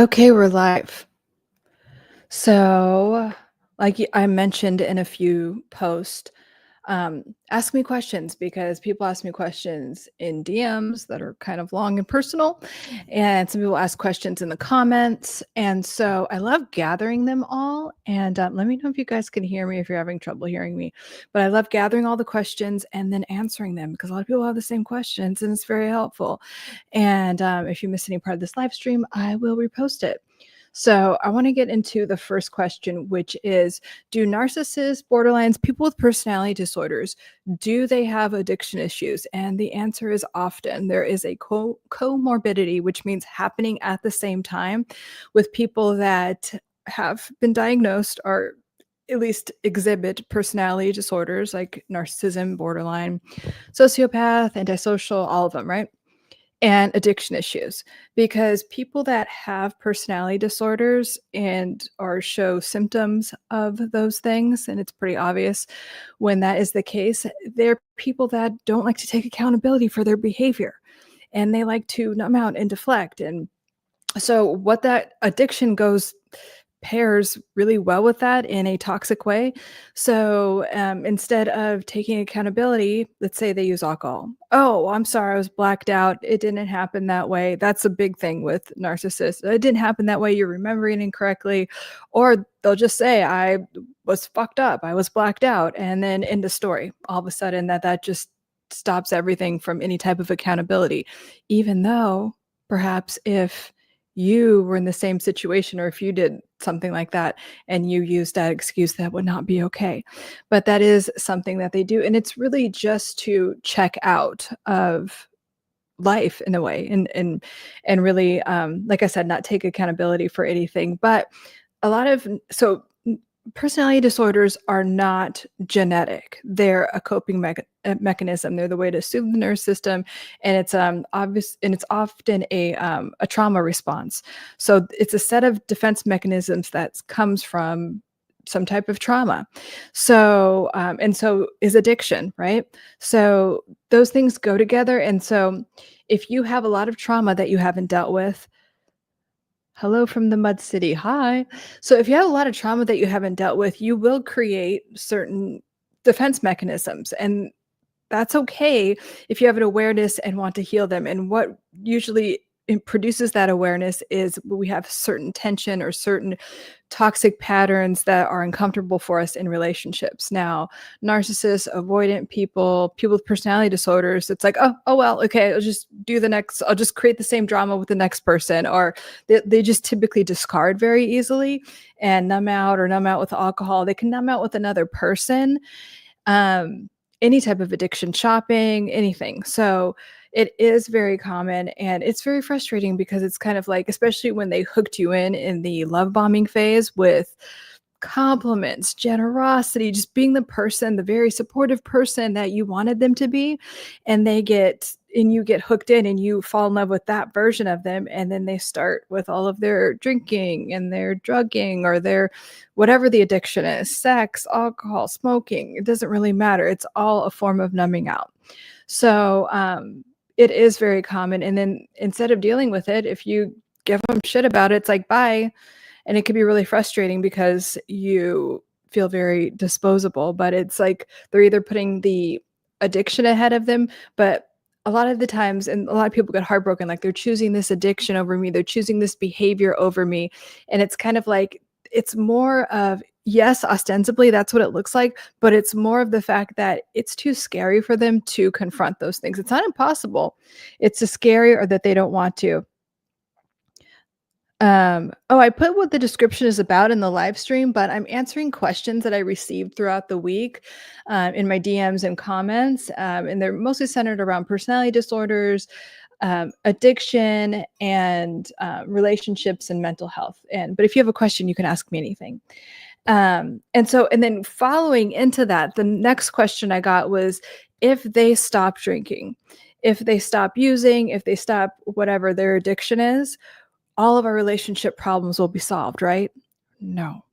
Okay, we're live. So, I mentioned in a few posts, ask me questions because people ask me questions in DMs that are kind of long and personal, and some people ask questions in the comments. And so I love gathering them all. And let me know if you guys can hear me if you're having trouble hearing me. But I love gathering all the questions and then answering them because a lot of people have the same questions and it's very helpful. And if you miss any part of this live stream, I will repost it. So I want to get into the first question, which is, do narcissists, borderlines, people with personality disorders, do they have addiction issues? And the answer is often. There is a comorbidity, which means happening at the same time with people that have been diagnosed or at least exhibit personality disorders like narcissism, borderline, sociopath, antisocial, all of them, right? And addiction issues, because people that have personality disorders and or show symptoms of those things, and it's pretty obvious when that is the case, they're people that don't like to take accountability for their behavior, and they like to numb out and deflect. And so what that addiction goes pairs really well with that in a toxic way. So instead of taking accountability, let's say they use alcohol. Oh, I'm sorry, I was blacked out. It didn't happen that way. That's a big thing with narcissists. It didn't happen that way. You're remembering incorrectly. Or they'll just say, I was fucked up. I was blacked out. And then end the story. All of a sudden that just stops everything from any type of accountability. Even though perhaps if you were in the same situation, or if you did something like that and you used that excuse, that would not be okay. But that is something that they do, and it's really just to check out of life in a way, and really, like I said, not take accountability for anything. But a lot of personality disorders are not genetic. They're a coping mechanism. They're the way to soothe the nervous system, and it's obvious, and it's often a trauma response. So it's a set of defense mechanisms that comes from some type of trauma. So and so is addiction, right? So those things go together. And so if you have a lot of trauma that you haven't dealt with, hello from the Mud City. Hi. So if you have a lot of trauma that you haven't dealt with, you will create certain defense mechanisms. And that's okay if you have an awareness and want to heal them. And what usually produces that awareness is we have certain tension or certain toxic patterns that are uncomfortable for us in relationships. Now, narcissists, avoidant people, people with personality disorders, it's like, oh well, okay, I'll just create the same drama with the next person. Or they just typically discard very easily and numb out with alcohol. They can numb out with another person. Any type of addiction, shopping, anything. So it is very common, and it's very frustrating because it's kind of like, especially when they hooked you in the love bombing phase with compliments, generosity, just being the person, the very supportive person that you wanted them to be, and you get hooked in and you fall in love with that version of them, and then they start with all of their drinking and their drugging or their whatever the addiction is, sex, alcohol, smoking, it doesn't really matter. It's all a form of numbing out. So it is very common. And then instead of dealing with it, if you give them shit about it, it's like, bye. And it can be really frustrating because you feel very disposable. But it's like they're either putting the addiction ahead of them, but a lot of the times, and a lot of people get heartbroken, like they're choosing this addiction over me, they're choosing this behavior over me. And it's kind of like, it's more of, yes, ostensibly that's what it looks like, but it's more of the fact that it's too scary for them to confront those things. It's not impossible. It's just scary, or that they don't want to. I put what the description is about in the live stream, but I'm answering questions that I received throughout the week in my DMs and comments, and they're mostly centered around personality disorders, addiction, and relationships and mental health. But if you have a question, you can ask me anything. And then following into that, the next question I got was, if they stop drinking, if they stop using, if they stop whatever their addiction is, all of our relationship problems will be solved, right? No.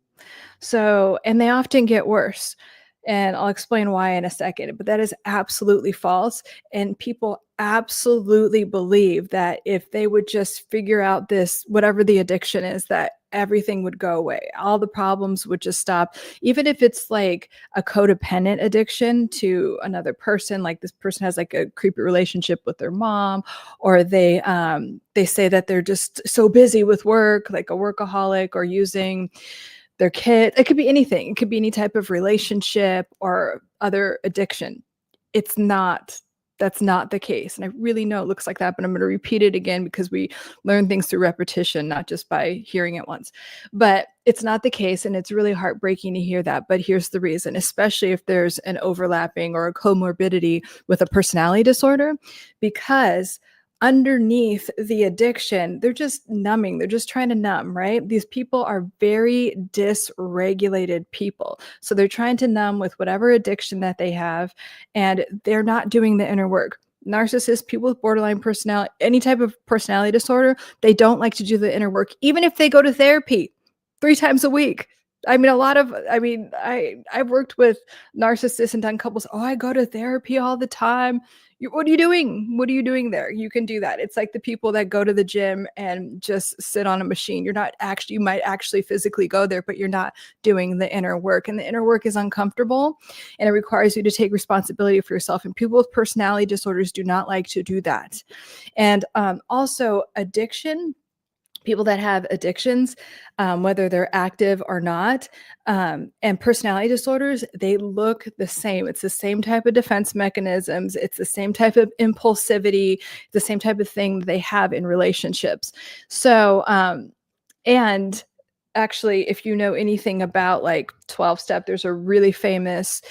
So, and they often get worse. And I'll explain why in a second, but that is absolutely false. And people absolutely believe that if they would just figure out this, whatever the addiction is, that everything would go away. All the problems would just stop. Even if it's like a codependent addiction to another person, like this person has like a creepy relationship with their mom, or they say that they're just so busy with work, like a workaholic, or using their kid. It could be anything. It could be any type of relationship or other addiction. It's not, that's not the case. And I really know it looks like that, but I'm going to repeat it again because we learn things through repetition, not just by hearing it once. But it's not the case. And it's really heartbreaking to hear that. But here's the reason, especially if there's an overlapping or a comorbidity with a personality disorder, because underneath the addiction, they're just numbing. They're just trying to numb, right? These people are very dysregulated people. So they're trying to numb with whatever addiction that they have, and they're not doing the inner work. Narcissists, people with borderline personality, any type of personality disorder, they don't like to do the inner work, even if they go to therapy 3 times a week. I've worked with narcissists and done couples. Oh, I go to therapy all the time. What are you doing? What are you doing there? You can do that. It's like the people that go to the gym and just sit on a machine. You're not actually, you might actually physically go there, but you're not doing the inner work. And the inner work is uncomfortable, and it requires you to take responsibility for yourself. And people with personality disorders do not like to do that. And also addiction. People that have addictions, whether they're active or not, and personality disorders, they look the same. It's the same type of defense mechanisms. It's the same type of impulsivity, the same type of thing that they have in relationships. So, and actually, if you know anything about like 12-step, there's a really famous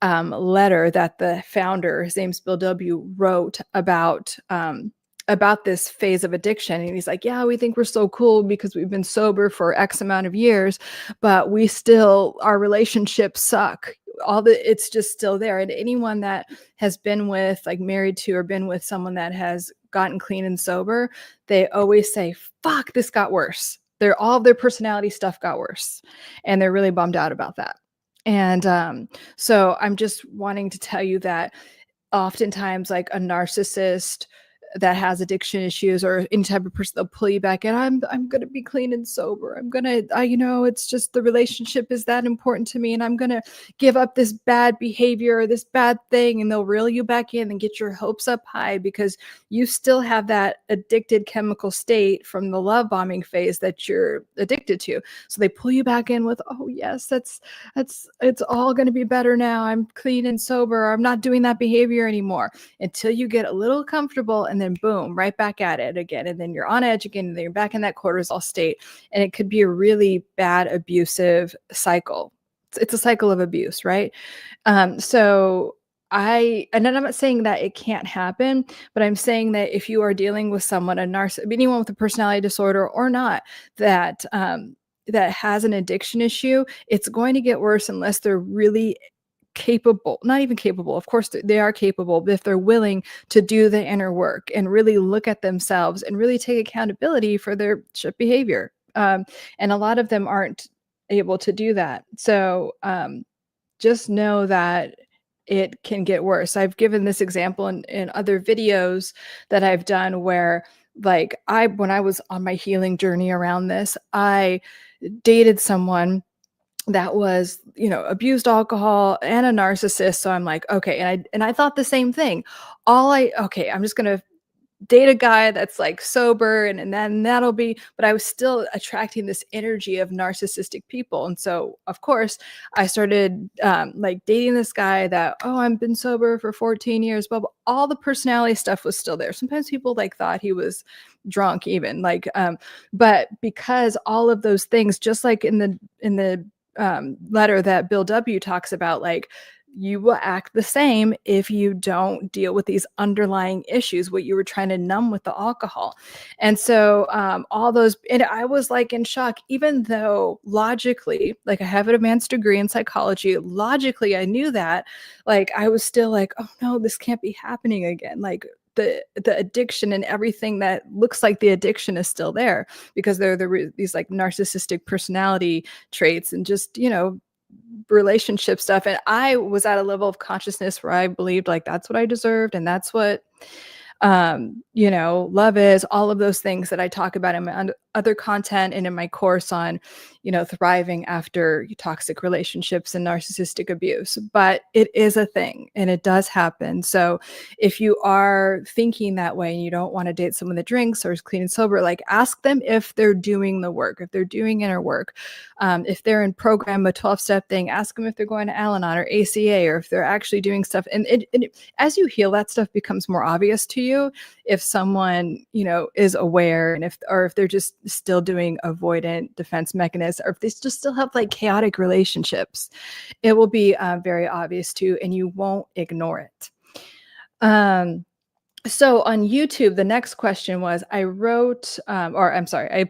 letter that the founder, his name's Bill W., wrote about this phase of addiction. And he's like, yeah, we think we're so cool because we've been sober for X amount of years, but we still, our relationships suck. It's just still there. And anyone that has been with, like married to, or been with someone that has gotten clean and sober, they always say, fuck, this got worse. All of their personality stuff got worse. And they're really bummed out about that. And so I'm just wanting to tell you that oftentimes, like a narcissist that has addiction issues or any type of person, they'll pull you back in. I'm going to be clean and sober. I'm going to, it's just the relationship is that important to me. And I'm going to give up this bad behavior or this bad thing. And they'll reel you back in and get your hopes up high because you still have that addicted chemical state from the love bombing phase that you're addicted to. So they pull you back in with, oh yes, it's all going to be better now. I'm clean and sober. I'm not doing that behavior anymore, until you get a little comfortable, and then boom, right back at it again. And then you're on edge again, and then you're back in that cortisol state. And it could be a really bad abusive cycle. It's a cycle of abuse, right? And then I'm not saying that it can't happen, but I'm saying that if you are dealing with someone, anyone with a personality disorder or not, that has an addiction issue, it's going to get worse unless they're really capable, not even capable, of course they are capable, but if they're willing to do the inner work and really look at themselves and really take accountability for their shit behavior. And a lot of them aren't able to do that. So just know that it can get worse. I've given this example in other videos that I've done where, like, when I was on my healing journey around this, I dated someone that was, abused alcohol and a narcissist. So I'm like, okay. And I thought the same thing. I'm just going to date a guy that's like sober, and then that'll be, but I was still attracting this energy of narcissistic people. And so of course I started like dating this guy that, I've been sober for 14 years, but all the personality stuff was still there. Sometimes people like thought he was drunk even, like, but because all of those things, just like in the letter that Bill W. talks about, like, you will act the same if you don't deal with these underlying issues, what you were trying to numb with the alcohol. And so all those, and I was like in shock, even though logically, like, I have an advanced degree in psychology, logically I knew that, like, I was still like, oh no, this can't be happening again. Like, the addiction and everything that looks like the addiction is still there, because they're these like narcissistic personality traits, and just, relationship stuff. And I was at a level of consciousness where I believed like that's what I deserved and that's what love is, all of those things that I talk about in my other content and in my course on, thriving after toxic relationships and narcissistic abuse. But it is a thing and it does happen. So if you are thinking that way and you don't want to date someone that drinks or is clean and sober, like ask them if they're doing the work, if they're doing inner work. If they're in program, a 12-step thing, ask them if they're going to Al-Anon or ACA or if they're actually doing stuff. And as you heal, that stuff becomes more obvious to you if someone, is aware and if they're just still doing avoidant defense mechanisms or if they just still have like chaotic relationships, it will be very obvious to you and you won't ignore it. So on YouTube, the next question was, I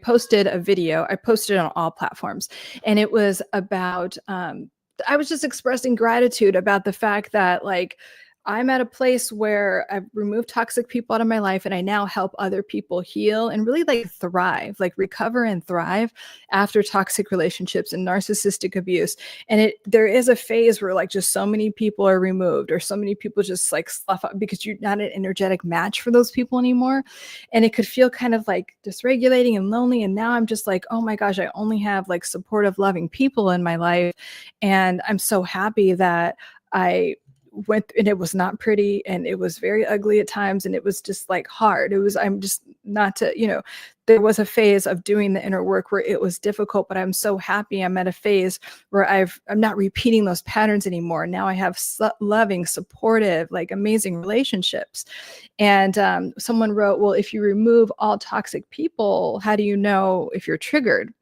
posted a video. I posted it on all platforms. And it was about, I was just expressing gratitude about the fact that like, I'm at a place where I've removed toxic people out of my life and I now help other people heal and really like thrive, like recover and thrive after toxic relationships and narcissistic abuse. And there is a phase where like just so many people are removed or so many people just like slough up because you're not an energetic match for those people anymore. And it could feel kind of like dysregulating and lonely. And now I'm just like, oh my gosh, I only have like supportive, loving people in my life. And I'm so happy that I went, and it was not pretty and it was very ugly at times and it was just like hard. I'm just not to, there was a phase of doing the inner work where it was difficult, but I'm so happy I'm at a phase where I'm not repeating those patterns anymore. Now I have loving, supportive, like amazing relationships. And someone wrote, well, if you remove all toxic people, how do you know if you're triggered?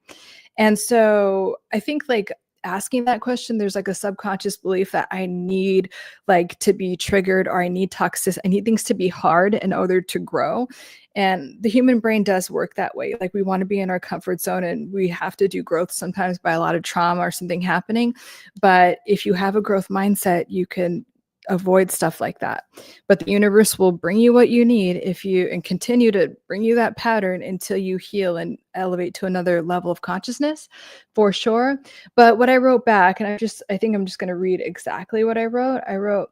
And so I think like asking that question, there's like a subconscious belief that I need like to be triggered or I need toxicity. I need things to be hard in order to grow. And the human brain does work that way. Like we want to be in our comfort zone and we have to do growth sometimes by a lot of trauma or something happening. But if you have a growth mindset, you can avoid stuff like that. But the universe will bring you what you need and continue to bring you that pattern until you heal and elevate to another level of consciousness, for sure. But what I wrote back, and I think I'm just going to read exactly what I wrote. I wrote,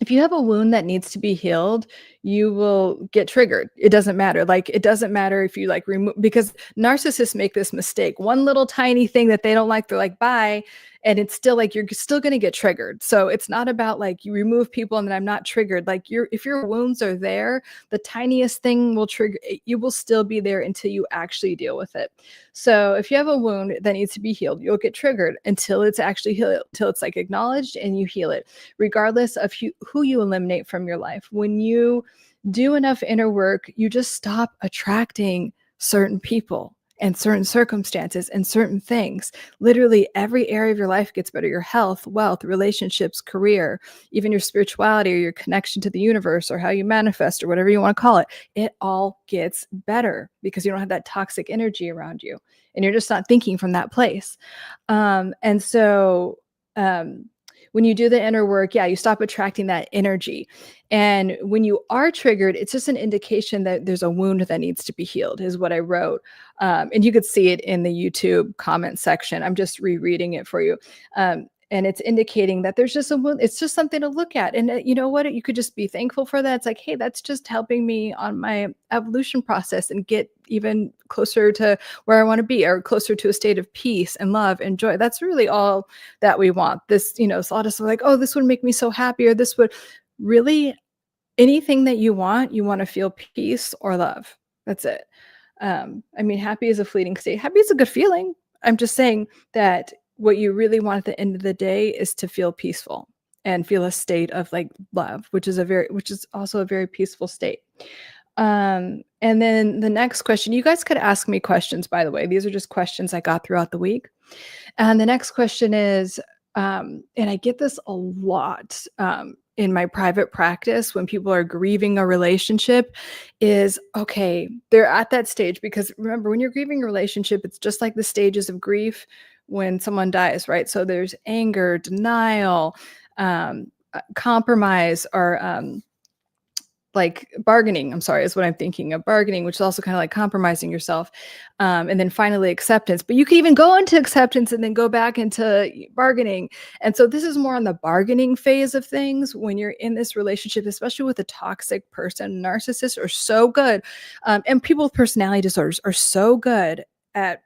if you have a wound that needs to be healed, you will get triggered. It doesn't matter. Like, it doesn't matter if you like remove, because narcissists make this mistake. One little tiny thing that they don't like, they're like, bye. And it's still like, you're still going to get triggered. So it's not about like you remove people and then I'm not triggered. Like if your wounds are there, the tiniest thing will trigger, you will still be there until you actually deal with it. So if you have a wound that needs to be healed, you'll get triggered until it's actually healed, until it's like acknowledged and you heal it, regardless of who you eliminate from your life. When you do enough inner work, you just stop attracting certain people and certain circumstances and certain things. Literally every area of your life gets better. Your health, wealth, relationships, career, even your spirituality or your connection to the universe or how you manifest or whatever you want to call it. It all gets better because you don't have that toxic energy around you and you're just not thinking from that place. And so when you do the inner work, you stop attracting that energy. And when you are triggered, it's just an indication that there's a wound that needs to be healed, is what I wrote. And you could see it in the YouTube comment section. I'm just rereading it for you. And it's indicating that there's just a wound. It's just something to look at. And you know what? You could just be thankful for that. It's like, hey, that's just helping me on my evolution process and get even closer to where I want to be, or closer to a state of peace and love and joy. That's really all that we want. This, so a lot of stuff like, oh, this would make me so happy, or this would really, anything that you want to feel peace or love. That's it. Happy is a fleeting state. Happy is a good feeling. I'm just saying that what you really want at the end of the day is to feel peaceful and feel a state of like love, which is also a very peaceful state. And then the next question, you guys could ask me questions, by the way. These are just questions I got throughout the week. And the next question is, and I get this a lot in my private practice when people are grieving a relationship, is, okay, they're at that stage, because remember, when you're grieving a relationship, it's just like the stages of grief when someone dies, right? So there's anger, denial, compromise, or like bargaining, I'm sorry, is what I'm thinking of, bargaining, which is also kind of like compromising yourself. And then finally acceptance. But you can even go into acceptance and then go back into bargaining. And so this is more on the bargaining phase of things when you're in this relationship, especially with a toxic person. Narcissists are so good. And people with personality disorders are so good at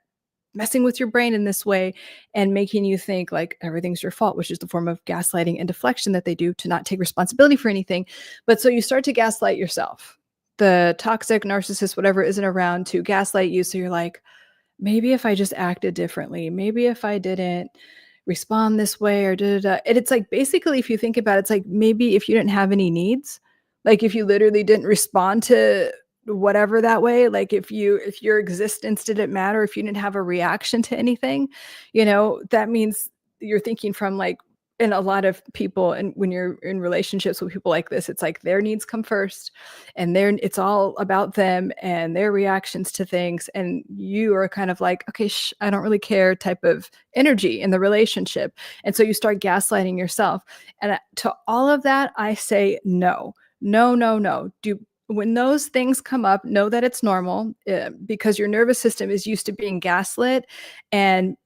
messing with your brain in this way and making you think like everything's your fault, which is the form of gaslighting and deflection that they do to not take responsibility for anything. But so you start to gaslight yourself. The toxic narcissist, whatever, isn't around to gaslight you. So you're like, maybe if I just acted differently, maybe if I didn't respond this way or da da da. And it's like basically, if you think about it, it's like maybe if you didn't have any needs, like if you literally didn't respond to whatever that way, like if your existence didn't matter, if you didn't have a reaction to anything, that means you're thinking from like, and a lot of people, and when you're in relationships with people like this, it's like their needs come first and it's all about them and their reactions to things, and you are kind of like, okay, I don't really care type of energy in the relationship. And so you start gaslighting yourself. And to all of that, I say no, no, no, no. When those things come up, know that it's normal, because your nervous system is used to being gaslit and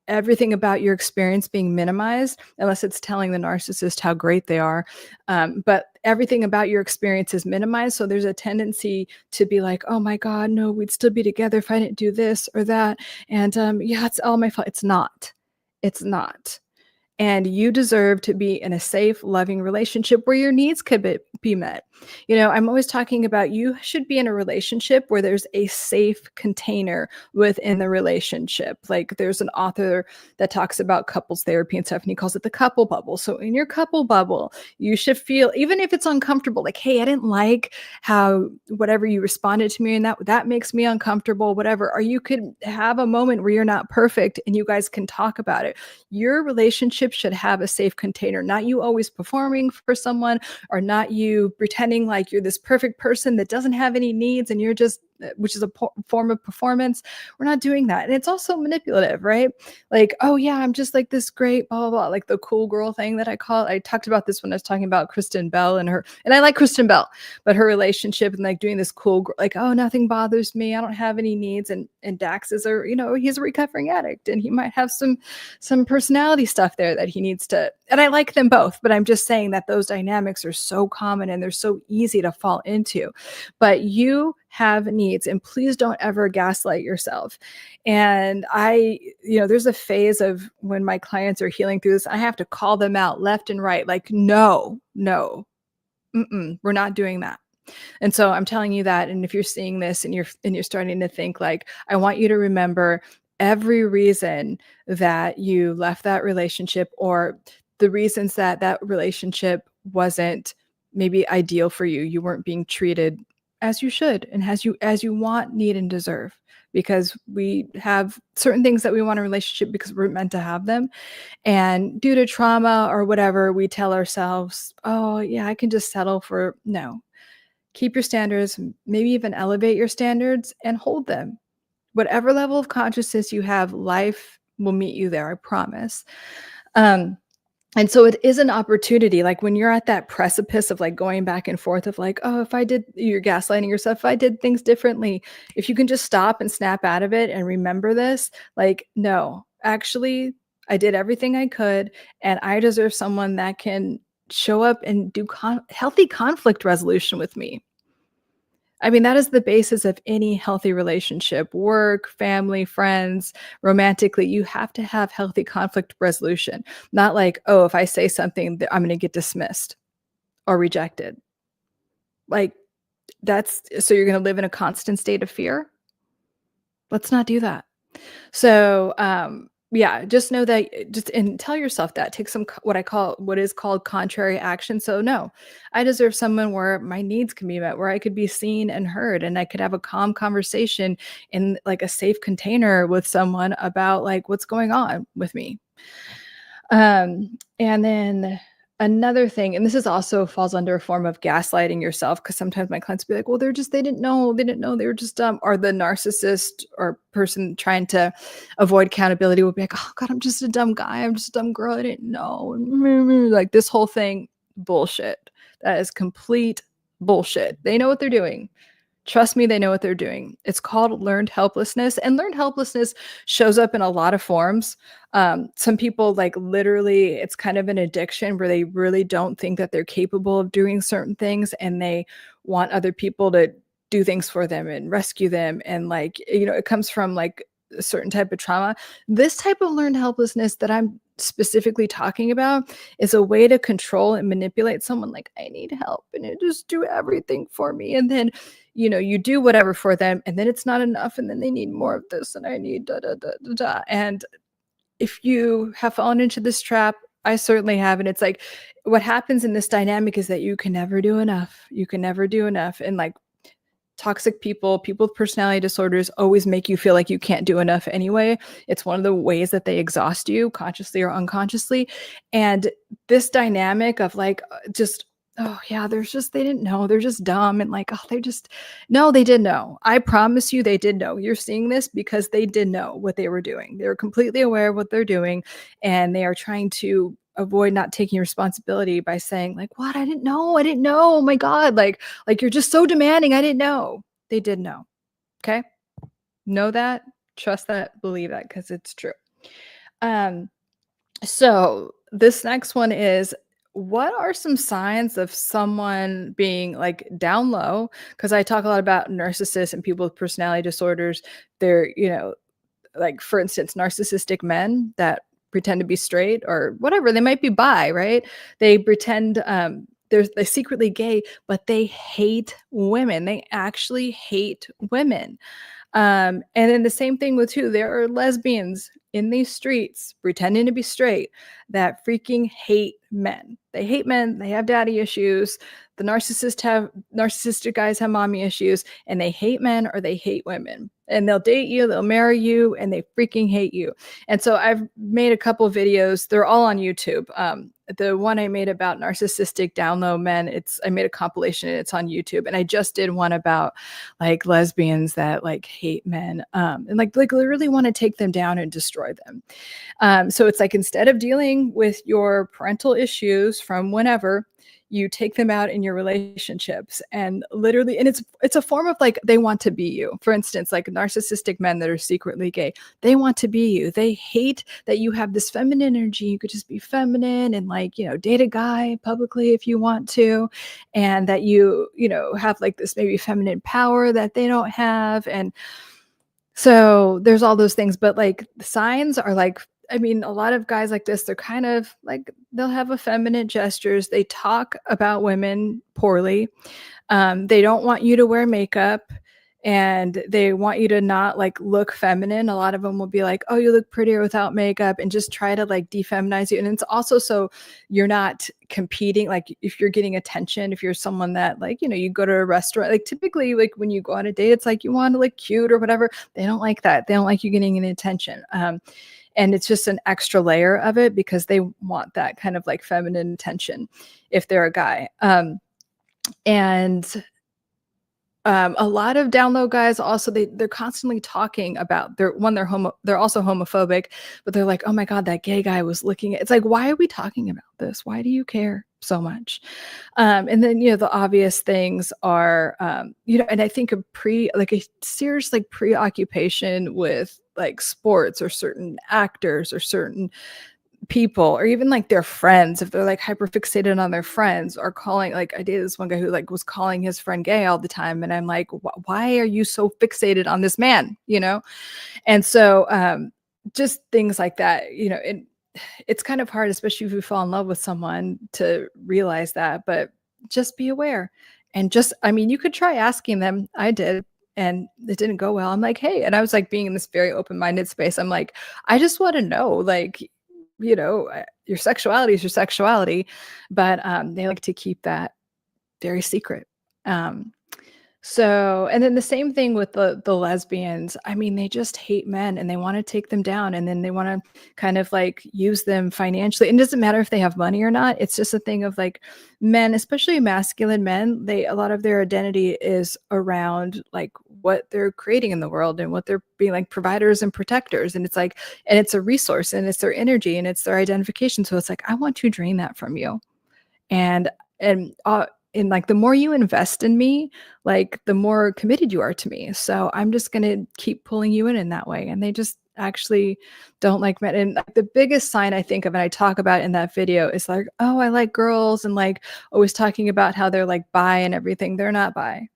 everything about your experience being minimized, unless it's telling the narcissist how great they are. But everything about your experience is minimized. So there's a tendency to be like, oh my God, no, we'd still be together if I didn't do this or that. And yeah, it's all my fault. It's not. It's not. And you deserve to be in a safe, loving relationship where your needs could be met. I'm always talking about you should be in a relationship where there's a safe container within the relationship. Like there's an author that talks about couples therapy and stuff, and he calls it the couple bubble. So in your couple bubble, you should feel, even if it's uncomfortable, like, hey, I didn't like how whatever you responded to me and that makes me uncomfortable, whatever. Or you could have a moment where you're not perfect and you guys can talk about it. Your relationship should have a safe container, not you always performing for someone, or not you pretending like you're this perfect person that doesn't have any needs and you're just, which is a form of performance. We're not doing that. And it's also manipulative, right? Like, oh yeah, I'm just like this great, blah, blah, blah, like the cool girl thing that I call it. I talked about this when I was talking about Kristen Bell and I like Kristen Bell, but her relationship and like doing this cool, like, oh, nothing bothers me, I don't have any needs. And Dax is he's a recovering addict and he might have some personality stuff there that he needs to, and I like them both, but I'm just saying that those dynamics are so common and they're so easy to fall into. But you have needs, and please don't ever gaslight yourself. And there's a phase of when my clients are healing through this, I have to call them out left and right, like, no, we're not doing that. And so I'm telling you that. And if you're seeing this and you're starting to think like, I want you to remember every reason that you left that relationship, or the reasons that relationship wasn't maybe ideal for you. You weren't being treated as you should and as you want, need, and deserve, because we have certain things that we want in a relationship because we're meant to have them. And due to trauma or whatever, we tell ourselves, oh yeah, I can just settle for no. Keep your standards, maybe even elevate your standards and hold them. Whatever level of consciousness you have, life will meet you there, I promise. And so it is an opportunity, like when you're at that precipice of like going back and forth of like, oh, you're gaslighting yourself, if I did things differently, if you can just stop and snap out of it and remember this, like, no, actually, I did everything I could, and I deserve someone that can show up and do healthy conflict resolution with me. I mean, that is the basis of any healthy relationship, work, family, friends, romantically. You have to have healthy conflict resolution, not like, oh, if I say something, I'm going to get dismissed or rejected. Like so you're going to live in a constant state of fear. Let's not do that. So, yeah, just know that, and tell yourself that. Take some what is called contrary action. So no, I deserve someone where my needs can be met, where I could be seen and heard, and I could have a calm conversation in like a safe container with someone about like what's going on with me. And then another thing, and this is also falls under a form of gaslighting yourself, because sometimes my clients be like, well, they didn't know, they were just dumb. Or the narcissist or person trying to avoid accountability will be like, oh God, I'm just a dumb guy, I'm just a dumb girl, I didn't know. Like this whole thing, bullshit. That is complete Bullshit. They know what they're doing. Trust me, they know what they're doing. It's called learned helplessness, and learned helplessness shows up in a lot of forms. Some people, like, literally, it's kind of an addiction where they really don't think that they're capable of doing certain things, and they want other people to do things for them and rescue them. And, like, it comes from, like, a certain type of trauma. This type of learned helplessness that I'm specifically talking about is a way to control and manipulate someone. Like, I need help, and it just do everything for me. And then you do whatever for them, and then it's not enough, and then they need more of this, and I need da da da da da. And if you have fallen into this trap, I certainly have. And it's like, what happens in this dynamic is that you can never do enough. You can never do enough. And, like, toxic people with personality disorders always make you feel like you can't do enough anyway. It's one of the ways that they exhaust you, consciously or unconsciously. And this dynamic of, like, just, oh yeah, they didn't know, they're just dumb, and, like, oh, no, they did know. I promise you, they did know. You're seeing this because they did know what they were doing. They were completely aware of what they're doing, and they are trying to avoid not taking responsibility by saying, like, what, I didn't know, oh my god, like, you're just so demanding, I didn't know. They did know. Okay, know that, trust that, believe that, because it's true. um so this next one is, what are some signs of someone being, like, down low? Because I talk a lot about narcissists and people with personality disorders. They're, like, for instance, narcissistic men that pretend to be straight or whatever. They might be bi, right? They pretend they're secretly gay, but they hate women. They actually hate women. And then the same thing with who there are lesbians in these streets pretending to be straight that freaking hate men. They hate men. They have daddy issues. The narcissistic guys have mommy issues, and they hate men or they hate women. And they'll date you, they'll marry you, and they freaking hate you. And so I've made a couple of videos. They're all on YouTube. The one I made about narcissistic down low men, I made a compilation and it's on YouTube. And I just did one about, like, lesbians that, like, hate men, and, like literally want to take them down and destroy them. So it's like, instead of dealing with your parental issues from whenever, you take them out in your relationships, and literally, and it's a form of, like, they want to be you. For instance, like, narcissistic men that are secretly gay, they want to be you. They hate that you have this feminine energy. You could just be feminine and, like, date a guy publicly if you want to, and that you have, like, this maybe feminine power that they don't have. And so there's all those things, but, like, the signs are, like, I mean, a lot of guys like this, they're kind of like, they'll have effeminate gestures. They talk about women poorly. They don't want you to wear makeup, and they want you to not, like, look feminine. A lot of them will be like, oh, you look prettier without makeup, and just try to, like, defeminize you. And it's also so you're not competing. Like, if you're getting attention, if you're someone that, like, you go to a restaurant, like, typically, like, when you go on a date, it's like you want to look cute or whatever. They don't like that. They don't like you getting any attention. And it's just an extra layer of it because they want that kind of, like, feminine attention if they're a guy. And a lot of down low guys also, they're constantly talking about they're also homophobic, but they're like, oh my god, that gay guy was looking at, it's like, why are we talking about this? Why do you care so much? And then the obvious things are, and I think a serious, like, preoccupation with, like, sports or certain actors or certain people, or even, like, their friends, if they're, like, hyper fixated on their friends, or calling, like, I dated this one guy who, like, was calling his friend gay all the time, and I'm like, why are you so fixated on this man? And so just things like that. It's kind of hard, especially if you fall in love with someone, to realize that. But just be aware, and just, I mean, you could try asking them. I did, and it didn't go well. I'm like, hey, and I was, like, being in this very open-minded space. I'm like, I just want to know, like, your sexuality is your sexuality, but they like to keep that very secret. Um, so, and then the same thing with the lesbians. I mean, they just hate men, and they want to take them down, and then they want to kind of, like, use them financially. And it doesn't matter if they have money or not. It's just a thing of, like, men, especially masculine men, a lot of their identity is around, like, what they're creating in the world and what they're being, like, providers and protectors. And it's like, and it's a resource, and it's their energy, and it's their identification. So it's like, I want to drain that from you. And and like the more you invest in me, like the more committed you are to me. So I'm just going to keep pulling you in that way. And they just actually don't like men. And like, the biggest sign I think of, and I talk about in that video, is like, oh, I like girls, and like always talking about how they're like bi and everything. They're not bi.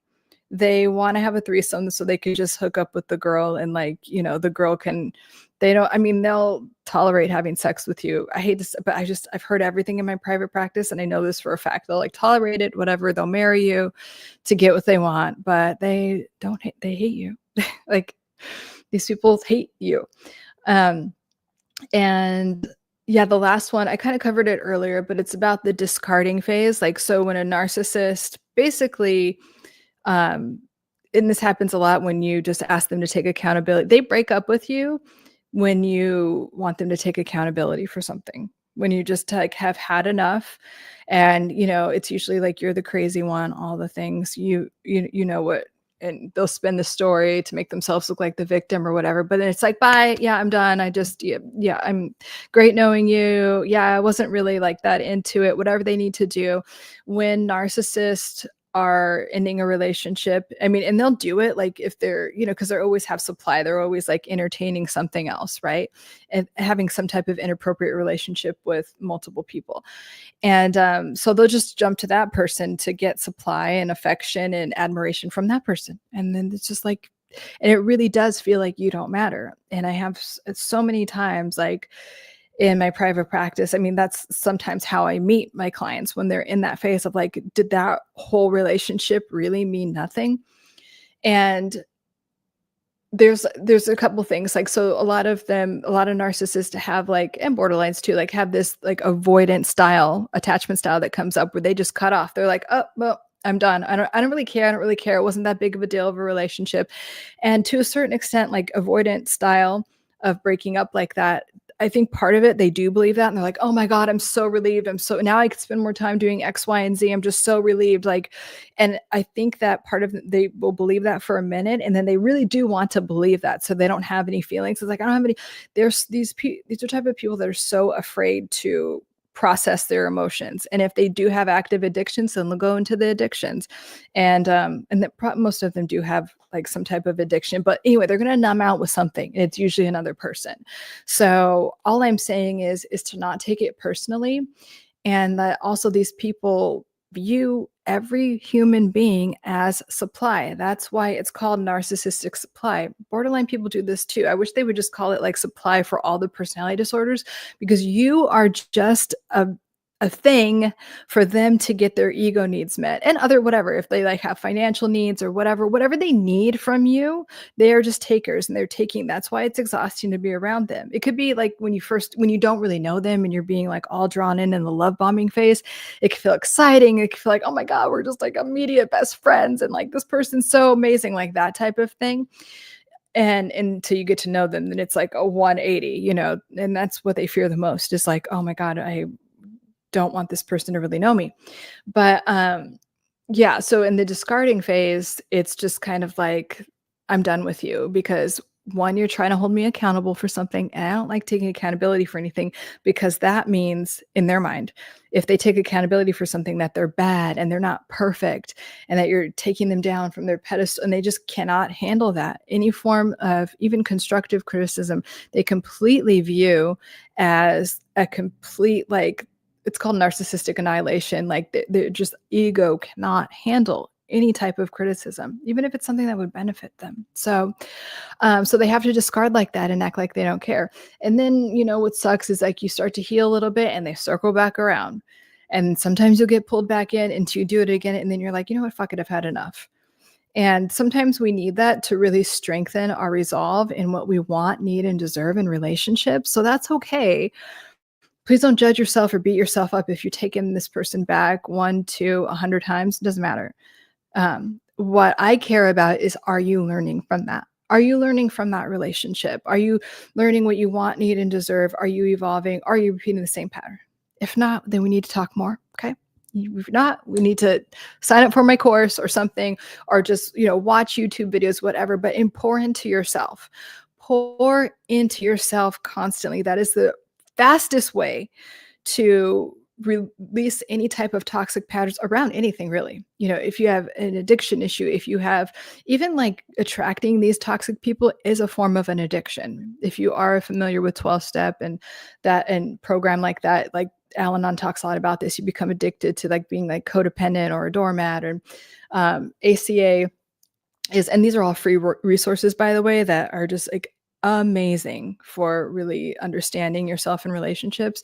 They want to have a threesome so they can just hook up with the girl, and like, you know, the girl can, they don't, I mean, they'll tolerate having sex with you. I hate this, but I've heard everything in my private practice, and I know this for a fact. They'll like tolerate it, whatever. They'll marry you to get what they want, but they don't hate, they hate you. Like, these people hate you. Um, and yeah, the last one, I kind of covered it earlier, but it's about the discarding phase. Like, so when a narcissist basically, um, and this happens a lot when you just ask them to take accountability, they break up with you when you want them to take accountability for something, when you just like have had enough. And you know, it's usually like you're the crazy one, all the things you know what, and they'll spin the story to make themselves look like the victim or whatever. But then it's like, bye, yeah, I'm done. I just, yeah, I'm great knowing you. Yeah, I wasn't really like that into it, whatever they need to do. When narcissists are ending a relationship, I mean, and they'll do it like if they're, you know, because they always have supply, they're always like entertaining something else, right? And having some type of inappropriate relationship with multiple people. And so they'll just jump to that person to get supply and affection and admiration from that person. And then it's just like, and it really does feel like you don't matter. And I have so many times, like in my private practice, I mean, that's sometimes how I meet my clients, when they're in that phase of like, did that whole relationship really mean nothing? And there's a couple things, like, so a lot of narcissists have like, and borderlines too, like have this like avoidant style, attachment style that comes up where they just cut off. They're like, oh, well, I'm done. I don't really care. I don't really care. It wasn't that big of a deal of a relationship. And to a certain extent, like avoidant style of breaking up like that, I think part of it, they do believe that. And they're like, oh my God, I'm so relieved. I'm so, now I can spend more time doing X, Y, and Z. I'm just so relieved. Like, and I think that part of, they will believe that for a minute, and then they really do want to believe that, so they don't have any feelings. It's like, I don't have any, there's these are type of people that are so afraid to process their emotions. And if they do have active addictions, then they'll go into the addictions. And most of them do have like some type of addiction, but anyway, they're going to numb out with something. It's usually another person. So all I'm saying is to not take it personally. And that also, these people view every human being as supply. That's why it's called narcissistic supply. Borderline people do this too. I wish they would just call it like supply for all the personality disorders, because you are just a thing for them to get their ego needs met, and other whatever, if they like have financial needs or whatever they need from you, they are just takers, and they're taking. That's why it's exhausting to be around them. It could be like when you don't really know them and you're being like all drawn in the love bombing phase, it can feel exciting. It can feel like, oh my God, we're just like immediate best friends, and like this person's so amazing, like that type of thing. And until you get to know them, then it's like a 180, you know. And that's what they fear the most, is like, oh my God, I don't want this person to really know me. But yeah, so in the discarding phase, it's just kind of like, I'm done with you, because one, you're trying to hold me accountable for something, and I don't like taking accountability for anything, because that means, in their mind, if they take accountability for something, that they're bad and they're not perfect, and that you're taking them down from their pedestal, and they just cannot handle that. Any form of even constructive criticism, they completely view as a complete, like, it's called narcissistic annihilation. Like, they're just, ego cannot handle any type of criticism, even if it's something that would benefit them. So so they have to discard like that and act like they don't care. And then, you know, what sucks is like, you start to heal a little bit and they circle back around. And sometimes you'll get pulled back in until you do it again. And then you're like, you know what, fuck it, I've had enough. And sometimes we need that to really strengthen our resolve in what we want, need, and deserve in relationships. So that's okay. Please don't judge yourself or beat yourself up if you've taken this person back 1, 2, 100 times. It doesn't matter. What I care about is, are you learning from that? Are you learning from that relationship? Are you learning what you want, need, and deserve? Are you evolving? Are you repeating the same pattern? If not, then we need to talk more. Okay. If not, we need to sign up for my course or something, or just, you know, watch YouTube videos, whatever, but pour into yourself. Pour into yourself constantly. That is the fastest way to release any type of toxic patterns around anything, really. If you have an addiction issue, if you have even like attracting these toxic people is a form of an addiction. If you are familiar with 12 step and program like that, like Al-Anon talks a lot about this, you become addicted to like being like codependent or a doormat. Or ACA is, and these are all free resources, by the way, that are just like amazing for really understanding yourself in relationships.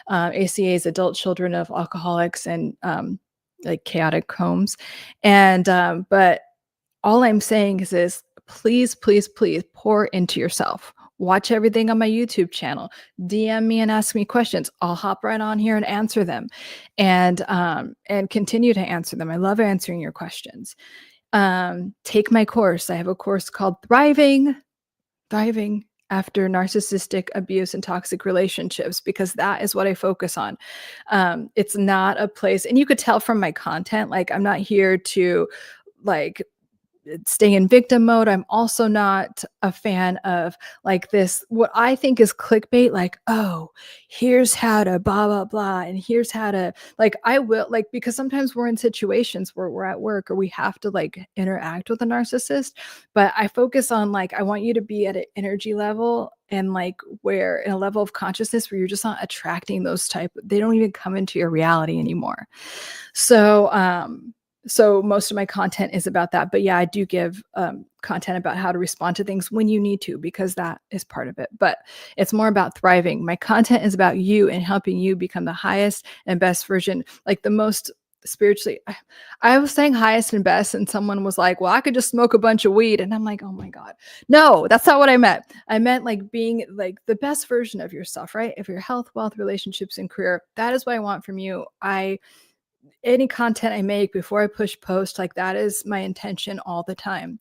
ACA is Adult Children of Alcoholics and like chaotic homes. And but all I'm saying is please, please, please pour into yourself. Watch everything on my YouTube channel. DM me and ask me questions. I'll hop right on here and answer them, and continue to answer them. I love answering your questions. Take my course. I have a course called Thriving After Narcissistic Abuse and Toxic Relationships, because that is what I focus on. It's not a place, and you could tell from my content, like I'm not here to like stay in victim mode. I'm also not a fan of like this, what I think is clickbait, like, oh, here's how to blah, blah, blah. And here's how to like, I will like, because sometimes we're in situations where we're at work or we have to like interact with a narcissist, but I focus on like, I want you to be at an energy level and like where in a level of consciousness where you're just not attracting those type, they don't even come into your reality anymore. So most of my content is about that. But yeah, I do give content about how to respond to things when you need to, because that is part of it. But it's more about thriving. My content is about you and helping you become the highest and best version, like the most spiritually. I was saying highest and best, and someone was like, well, I could just smoke a bunch of weed. And I'm like, oh my God. No, that's not what I meant. I meant like being like the best version of yourself, right? If your health, wealth, relationships, and career, that is what I want from you. Any content I make before I push post, like that is my intention all the time.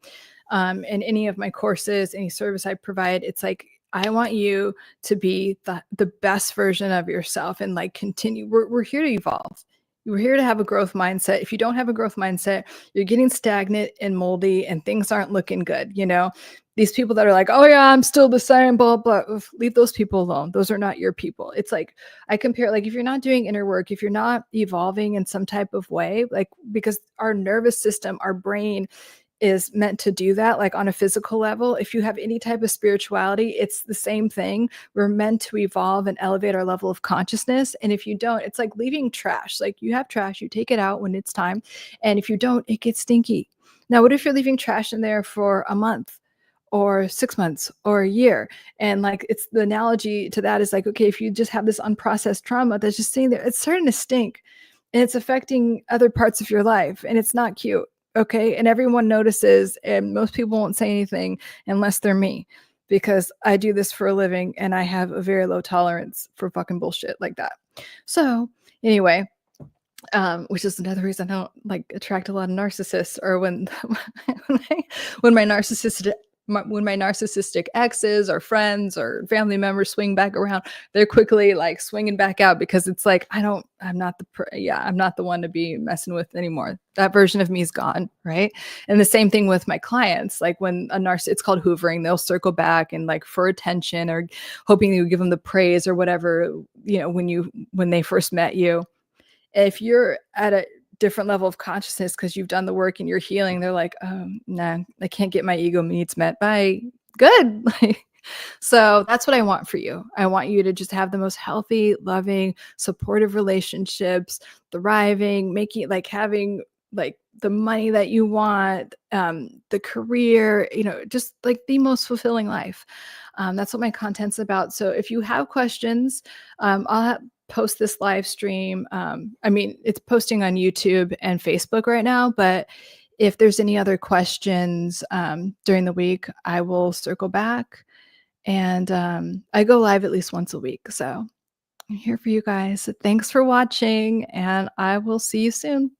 And any of my courses, any service I provide, it's like, I want you to be the best version of yourself and like continue. We're here to evolve. We're here to have a growth mindset. If you don't have a growth mindset, you're getting stagnant and moldy and things aren't looking good. These people that are like, oh yeah, I'm still the same, blah, blah, leave those people alone. Those are not your people. It's like, I compare, like if you're not doing inner work, if you're not evolving in some type of way, like because our nervous system, our brain is meant to do that, like on a physical level. If you have any type of spirituality, it's the same thing. We're meant to evolve and elevate our level of consciousness. And if you don't, it's like leaving trash. Like you have trash, you take it out when it's time. And if you don't, it gets stinky. Now, what if you're leaving trash in there for a month or 6 months or a year? And like, it's the analogy to that is like, okay, if you just have this unprocessed trauma that's just sitting there, it's starting to stink and it's affecting other parts of your life and it's not cute. Okay. And everyone notices, and most people won't say anything unless they're me, because I do this for a living and I have a very low tolerance for fucking bullshit like that. So anyway, which is another reason I don't like attract a lot of narcissists, or when when my narcissistic exes or friends or family members swing back around, they're quickly like swinging back out, because it's like, I'm not the one to be messing with anymore. That version of me is gone. Right. And the same thing with my clients. Like when a narcissist, it's called hoovering, they'll circle back and like for attention or hoping you give them the praise or whatever, when they first met you. If you're at a different level of consciousness because you've done the work and you're healing, they're like, oh, nah, I can't get my ego needs met. Bye. Good. So that's what I want for you. I want you to just have the most healthy, loving, supportive relationships, thriving, having like the money that you want, the career, just like the most fulfilling life. That's what my content's about. So if you have questions, I'll post this live stream. It's posting on YouTube and Facebook right now, but if there's any other questions during the week, I will circle back. And I go live at least once a week. So I'm here for you guys. Thanks for watching, and I will see you soon.